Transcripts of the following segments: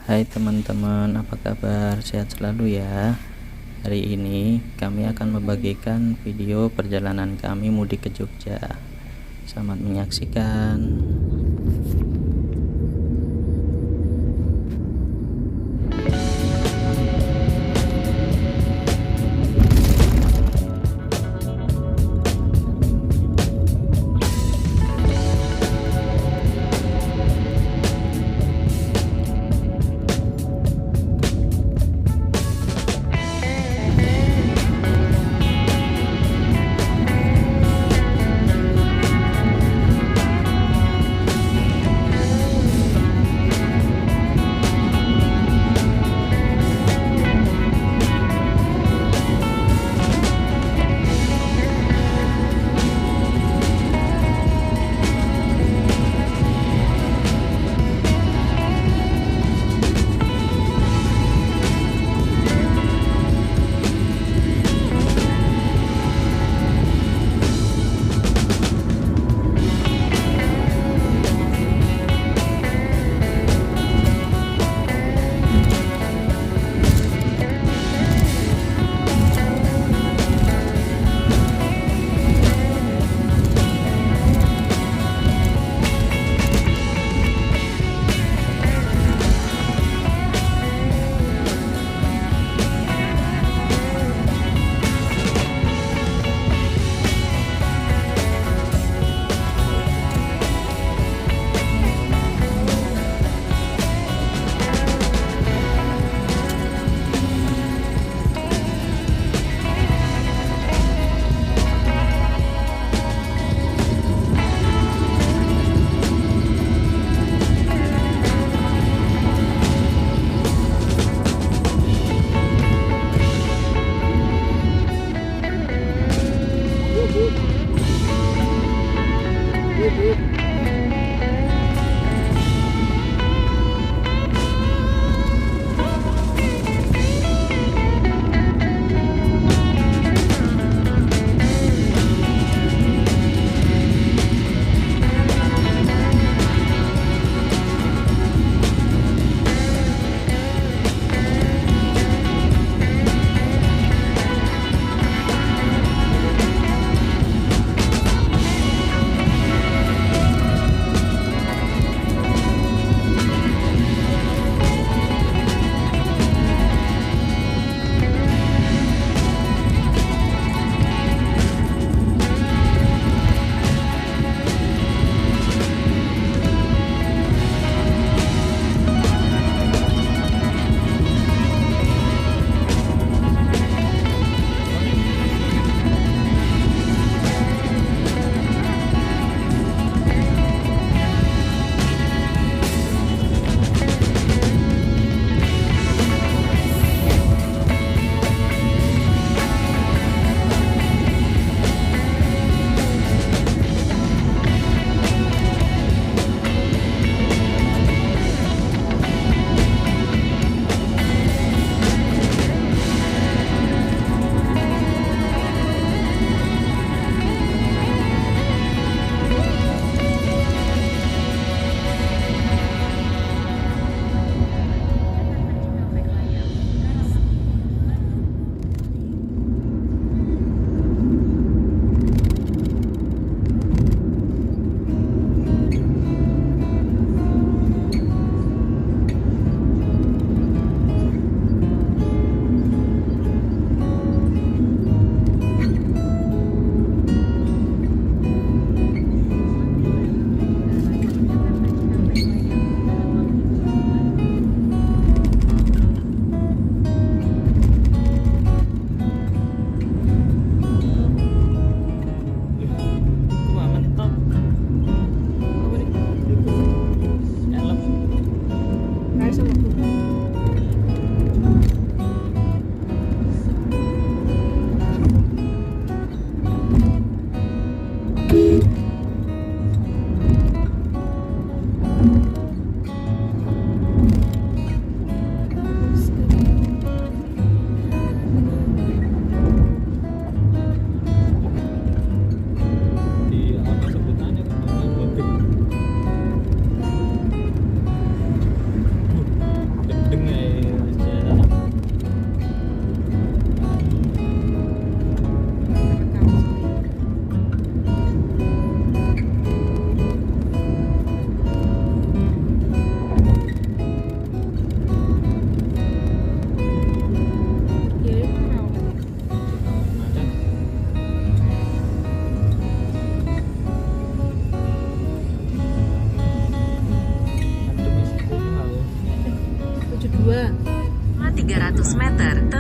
Hai teman-teman, apa kabar? Sehat selalu ya. Hari ini kami akan membagikan video perjalanan kami mudik ke Jogja. Selamat menyaksikan.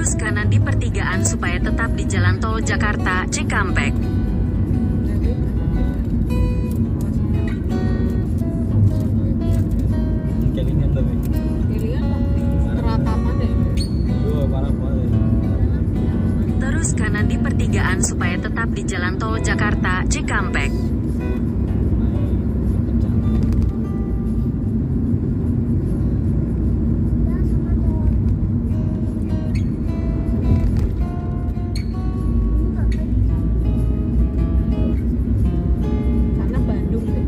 Terus kanan di pertigaan supaya tetap di jalan tol Jakarta Cikampek. Kelingan tapi. Ratapan deh. Parah banget. Terus kanan di pertigaan supaya tetap di jalan tol Jakarta Cikampek. Sana Bandung deh.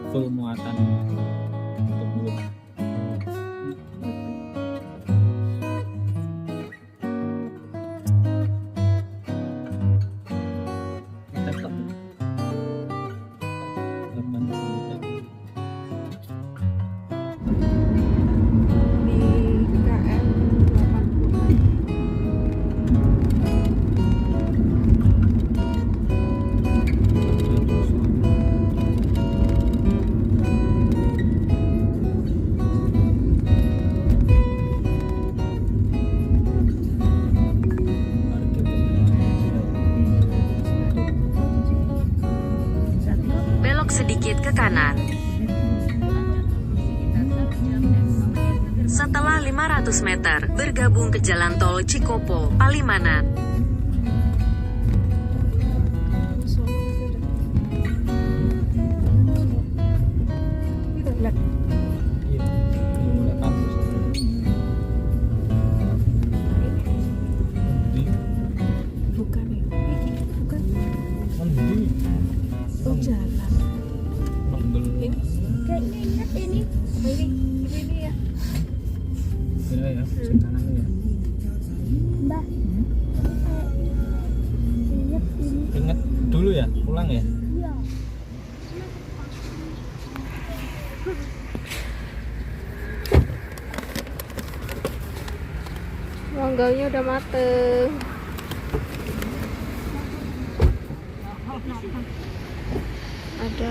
Full muatan tebu. Tetap. Di KM 80. Belok sedikit ke kanan. Setelah 500 meter, bergabung ke jalan tol Cikopo, Palimanan. Itu lihat. Iya. Mulai kampus. Di Bukan nih. Bukan. Mandi. Oh, jalan. Nonggel. Ini kayaknya ingat ini. Ini ya. Ya ya, sekarang ya. Mbak. Ingat ini. Ingat dulu ya, pulang ya. Iya. Mangganya udah mateng. Ada.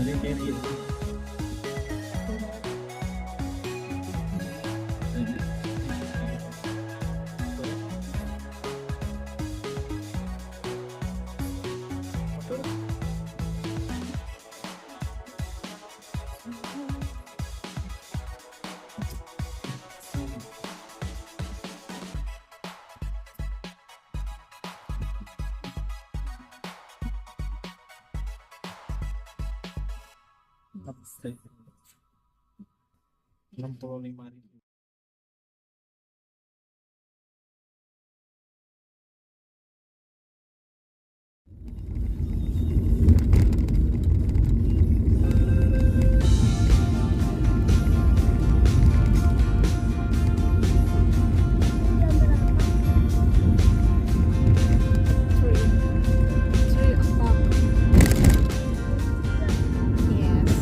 dari kiri. Upstate 65.000. Three o'clock. Yes.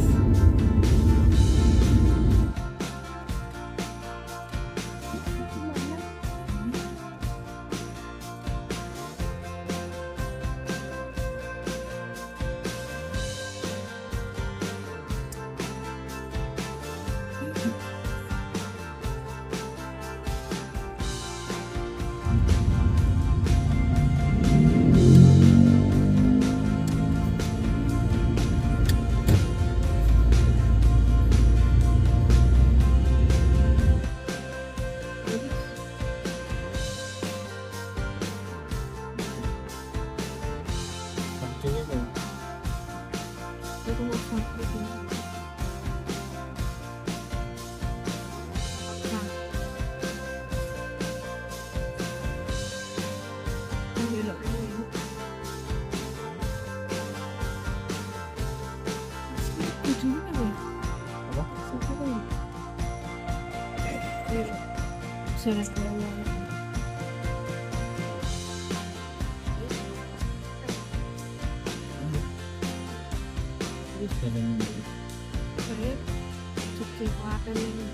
Maksudnya tuh Itu mau sampai di Nah. Belok dulu. Ujungnya apa ya? apa? Apa ya? Surat keluar. Terus jalan dulu. Saya cuci water ini.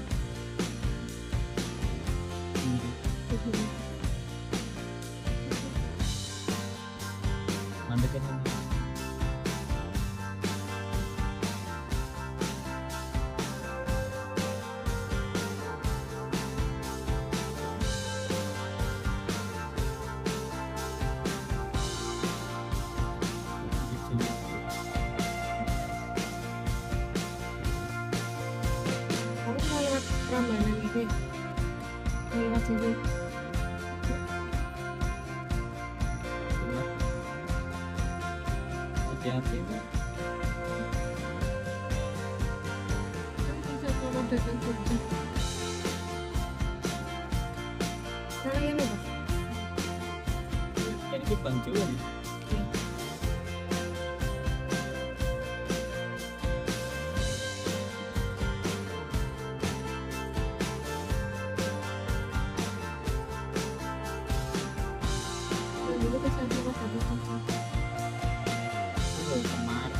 Mandek kan ini. Kamu mau lewat Prambanan ini? Mau lewat sini? Hati-hati. Kan bisa kalau datang kerja. Nah, ini Pak. Ini tuh bantuan. Dulu ke sana Mas ada kerja. Itu kamar.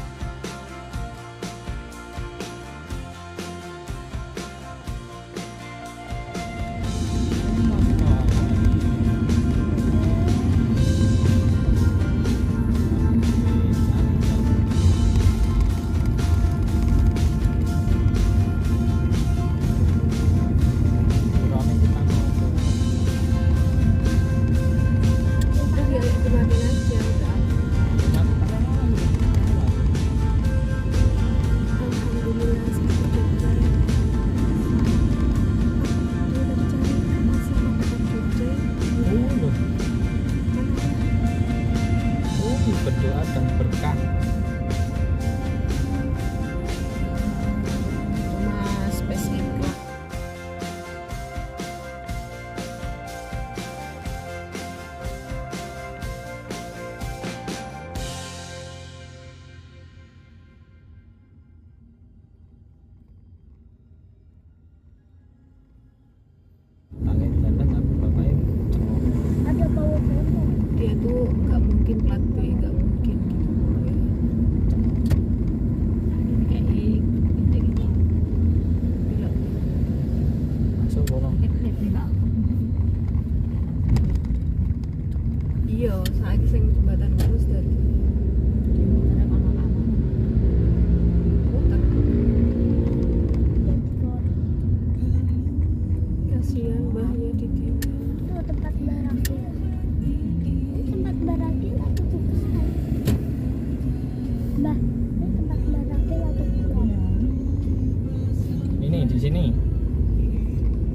sini.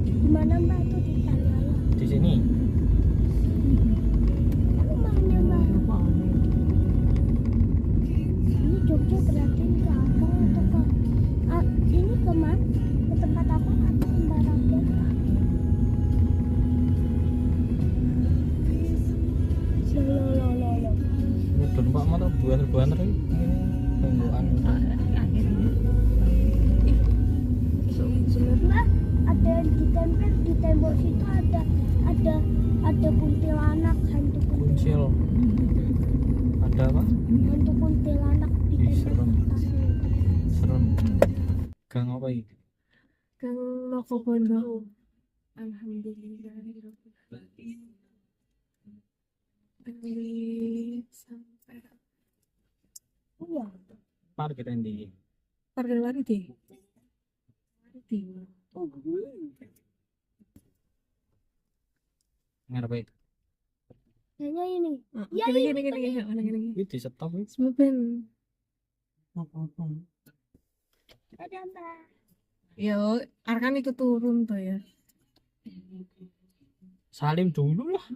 Di mana Mbak itu ditanya ya? Di sini. Rumahnya Mbak. Ini Jogja berarti ke Abang atau ke ini ke mana? Ke tempat apa atau ke Mbaraga? Loh. Mudun Pak motor buan-buan terus. Tenggokan. Sebenarnya ada yang ditempel di tembok situ ada kuntilanak, hantu Kuncil. Ada apa? hantu kuntilanak di Ih, tembok serem. atasnya. Serem. Gang apa ini? Kang Loko Bondo. Alhamdulillah. Sampai. Iya. Parkir endi? Parkir lari deh. Oh, Ngarep ae. kayaknya ini. Ya, Ini di stop iki. Semoben. Ada Mbak. Ya, Arkan itu turun tuh ya. Salim dulu lah.